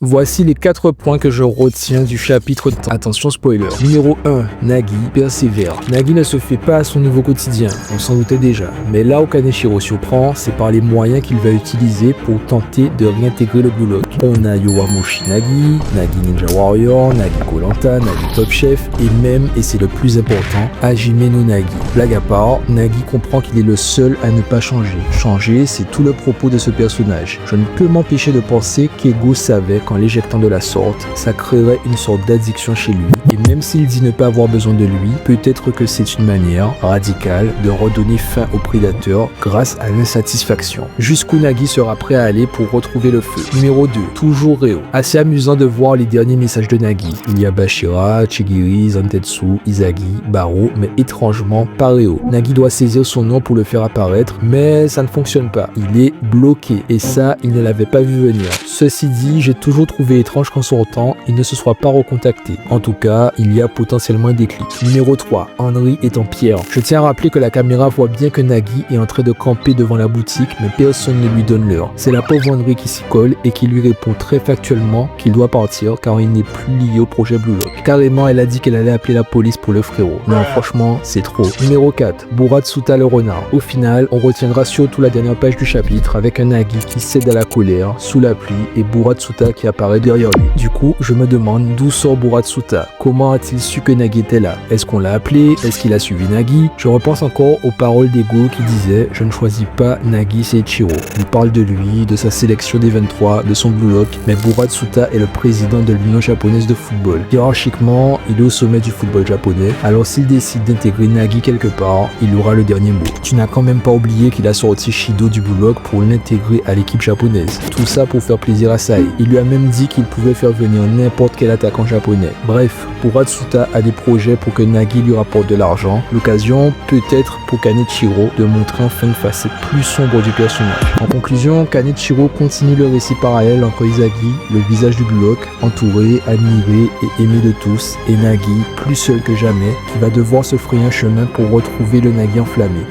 Voici les 4 points que je retiens du chapitre. Attention spoiler. Numéro 1. Nagi persévère. Nagi ne se fait pas à son nouveau quotidien, on s'en doutait déjà. Mais là où Kaneshiro surprend, c'est par les moyens qu'il va utiliser pour tenter de réintégrer le Blue Lock. On a Yowamushi Nagi, Nagi Ninja Warrior, Nagi Koh-Lanta, Nagi Top Chef et même, et c'est le plus important, Hajime no Nagi. Blague à part, Nagi comprend qu'il est le seul à ne pas changer. Changer, c'est tout le propos de ce personnage. Je ne peux m'empêcher de penser qu'Ego savait qu'en l'éjectant de la sorte, ça créerait une sorte d'addiction chez lui. Et même s'il dit ne pas avoir besoin de lui, peut-être que c'est une manière radicale de redonner fin au prédateur grâce à l'insatisfaction. Jusqu'où Nagi sera prêt à aller pour retrouver le feu. Numéro 2. Toujours Reo. Assez amusant de voir les derniers messages de Nagi. Il y a Bashira, Chigiri, Zantetsu, Izagi, Baro, mais étrangement pas Reo. Nagi doit saisir son nom pour le faire apparaître, mais ça ne fonctionne pas. Il est bloqué, et ça, il ne l'avait pas vu venir. Ceci dit, j'ai toujours trouvé étrange qu'en sortant, il ne se soit pas recontacté. En tout cas, il y a potentiellement un déclic. Numéro 3. Henry est en pierre. Je tiens à rappeler que la caméra voit bien que Nagi est en train de camper devant la boutique, mais personne ne lui donne l'heure. C'est la pauvre Henry qui s'y colle et qui lui répond très factuellement qu'il doit partir car il n'est plus lié au projet Blue Lock. Carrément, elle a dit qu'elle allait appeler la police pour le frérot. Non, franchement, c'est trop. Numéro 4. Buratsuta le renard. Au final, on retiendra surtout la dernière page du chapitre avec un Nagi qui cède à la colère, sous la pluie, et Buratsuta qui apparaît derrière lui. Du coup, je me demande d'où sort Buratsuta. Comment a-t-il su que Nagi était là? Est-ce qu'on l'a appelé? Est-ce qu'il a suivi Nagi? Je repense encore aux paroles d'Ego qui disait « Je ne choisis pas Nagi Seiichiro ». Il parle de lui, de sa sélection des 23, de son Blue Lock, mais Buratsuta est le président de l'Union japonaise de football. Hiérarchiquement, il est au sommet du football japonais, alors s'il décide d'intégrer Nagi quelque part, il aura le dernier mot. Tu n'as quand même pas oublié qu'il a sorti Shido du Blue Lock pour l'intégrer à l'équipe japonaise. Tout ça pour faire plaisir à Sai. Il lui a même dit qu'il pouvait faire venir n'importe quel attaquant japonais. Bref, Buratsuta a des projets pour que Nagi lui rapporte de l'argent. L'occasion peut-être pour Kaneshiro de montrer enfin une facette plus sombre du personnage. En conclusion, Kaneshiro continue le récit parallèle entre Izagi, le visage du Blue Lock, entouré, admiré et aimé de tous, et Nagi, plus seul que jamais, qui va devoir se frayer un chemin pour retrouver le Nagi enflammé.